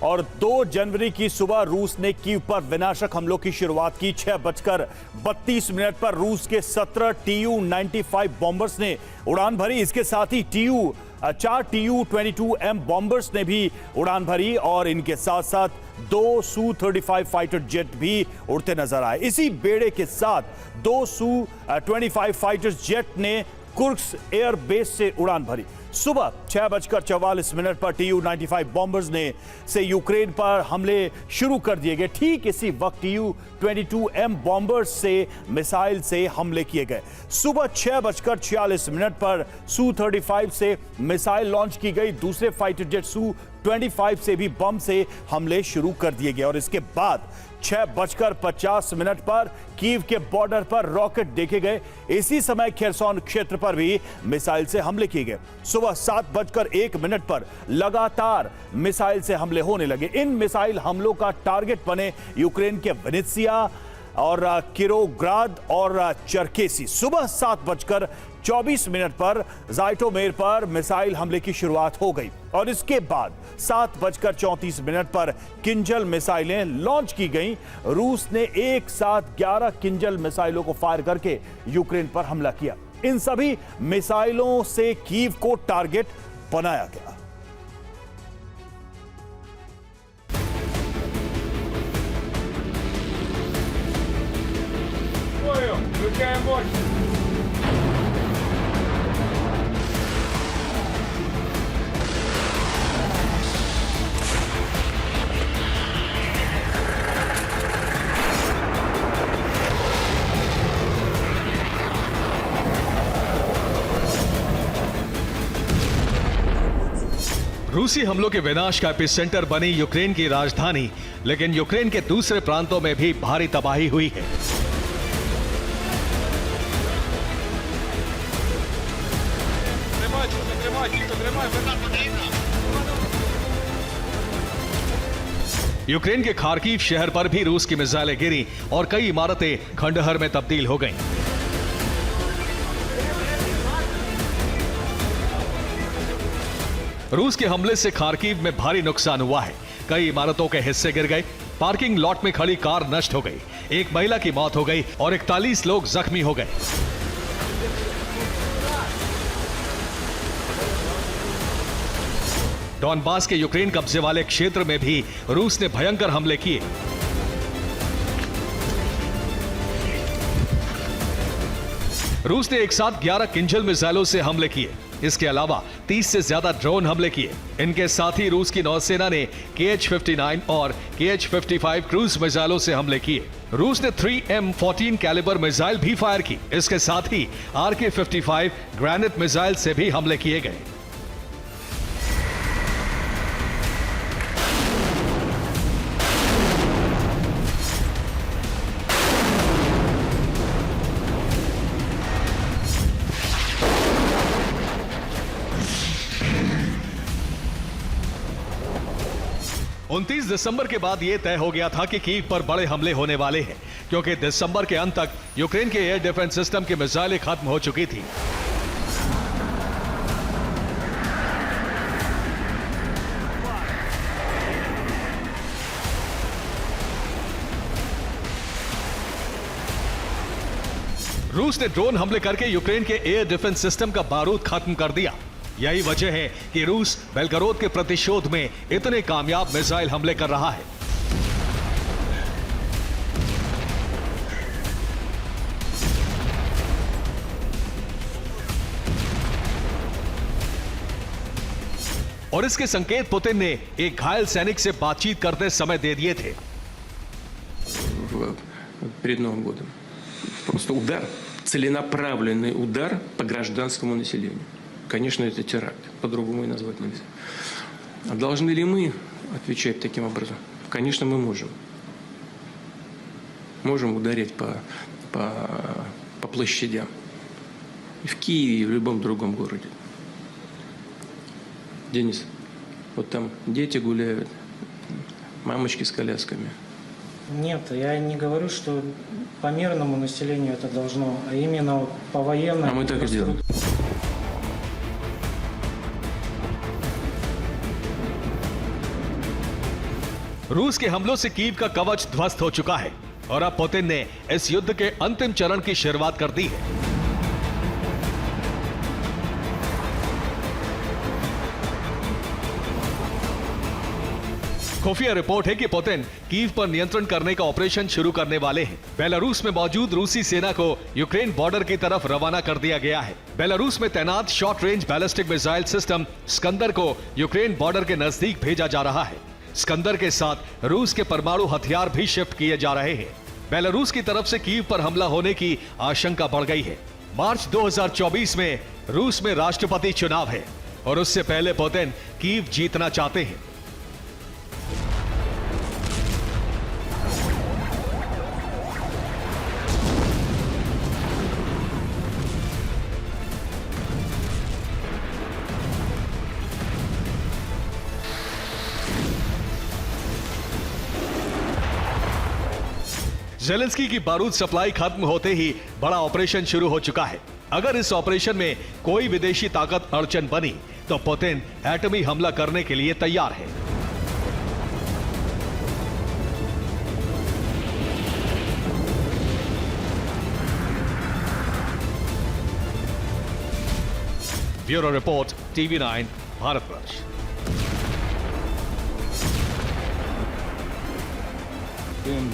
और 2 जनवरी की सुबह रूस ने कीव पर विनाशक हमलों की शुरुआत की। 6:32 पर रूस के 17 Tu-95 बॉम्बर्स ने उड़ान भरी। इसके साथ ही 4 Tu-22M बॉम्बर्स ने भी उड़ान भरी और इनके साथ साथ 2 Su-35 फाइटर जेट भी उड़ते नजर आए। इसी बेड़े के साथ 2 Su-25 फाइटर जेट ने कुर्स्क एयर बेस से उड़ान भरी। सुबह 6:44 पर Tu-95 बॉम्बर्स ने से यूक्रेन पर हमले शुरू कर दिए गए। ठीक इसी वक्त Tu-22M बॉम्बर्स से मिसाइल से हमले किए गए। सुबह 6:46 पर Su-35 से मिसाइल लॉन्च की गई। दूसरे फाइटर जेट Su-25 से भी बम से हमले शुरू कर दिए गए और इसके बाद 6:50 पर कीव के बॉर्डर पर रॉकेट देखे गए। इसी समय खेरसॉन क्षेत्र पर भी मिसाइल से हमले किए गए। सुबह 7:01 पर लगातार मिसाइल से हमले होने लगे। इन मिसाइल हमलों का टारगेट बने यूक्रेन के विनित्सिया और किरोग्राद और चरकेसी। सुबह 7:24 पर ज़ाइटोमेर पर मिसाइल हमले की शुरुआत हो गई और इसके बाद 7:34 पर किंजल मिसाइलें लॉन्च की गईं। रूस ने एक साथ 11 किंजल मिसाइलों को फायर करके यूक्रेन पर हमला किया। इन सभी मिसाइलों से कीव को टारगेट बनाया गया। रूसी हमलों के विनाश का एपिसेंटर बनी यूक्रेन की राजधानी, लेकिन यूक्रेन के दूसरे प्रांतों में भी भारी तबाही हुई है। यूक्रेन के खार्किव शहर पर भी रूस की मिसाइलें गिरी और कई इमारतें खंडहर में तब्दील हो गईं। रूस के हमले से खार्किव में भारी नुकसान हुआ है। कई इमारतों के हिस्से गिर गए। पार्किंग लॉट में खड़ी कार नष्ट हो गई। एक महिला की मौत हो गई और 41 लोग जख्मी हो गए। डॉनबास के यूक्रेन कब्जे वाले क्षेत्र में भी रूस ने भयंकर हमले किए। रूस ने एक साथ 11 किंजल मिसाइलों से हमले किए। इसके अलावा 30 से ज्यादा ड्रोन हमले किए। इनके साथ ही रूस की नौसेना ने Kh-59 और Kh-55 क्रूज मिसाइलों से हमले किए। रूस ने 3M14 कैलिबर मिसाइल भी फायर की। इसके साथ ही RK-55 ग्रेनेड मिसाइल से भी हमले किए गए। दिसंबर के बाद यह तय हो गया था कि कीव पर बड़े हमले होने वाले हैं, क्योंकि दिसंबर के अंत तक यूक्रेन के एयर डिफेंस सिस्टम की मिसाइलें खत्म हो चुकी थी। रूस ने ड्रोन हमले करके यूक्रेन के एयर डिफेंस सिस्टम का बारूद खत्म कर दिया। यही वजह है कि रूस बेलगरोद के प्रतिशोध में इतने कामयाब मिसाइल हमले कर रहा है। और इसके संकेत पुतिन ने एक घायल सैनिक से बातचीत करते समय दे दिए थे। Перед Новым годом просто удар, целенаправленный удар по гражданскому населению. Конечно, это теракт, по-другому и назвать нельзя. А должны ли мы отвечать таким образом? Конечно, мы можем. Можем ударять по площадям. И в Киеве, и в любом другом городе. Денис, вот там дети гуляют, мамочки с колясками. Нет, я не говорю, что по мирному населению это должно, а именно по военному. А мы так и делаем. रूस के हमलों से कीव का कवच ध्वस्त हो चुका है और अब पुतिन ने इस युद्ध के अंतिम चरण की शुरुआत कर दी है। खुफिया रिपोर्ट है कि पुतिन कीव पर नियंत्रण करने का ऑपरेशन शुरू करने वाले हैं। बेलारूस में मौजूद रूसी सेना को यूक्रेन बॉर्डर की तरफ रवाना कर दिया गया है। बेलारूस में तैनात short range ballistic missile system Iskander को यूक्रेन बॉर्डर के नजदीक भेजा जा रहा है। स्कंदर के साथ रूस के परमाणु हथियार भी शिफ्ट किए जा रहे हैं। बेलारूस की तरफ से कीव पर हमला होने की आशंका बढ़ गई है। मार्च 2024 में रूस में राष्ट्रपति चुनाव है और उससे पहले पुतिन कीव जीतना चाहते हैं। जेलेंस्की की बारूद सप्लाई खत्म होते ही बड़ा ऑपरेशन शुरू हो चुका है। अगर इस ऑपरेशन में कोई विदेशी ताकत अड़चन बनी तो पुतिन एटमी हमला करने के लिए तैयार है। Bureau report, TV9 Bharatvarsh. Блин,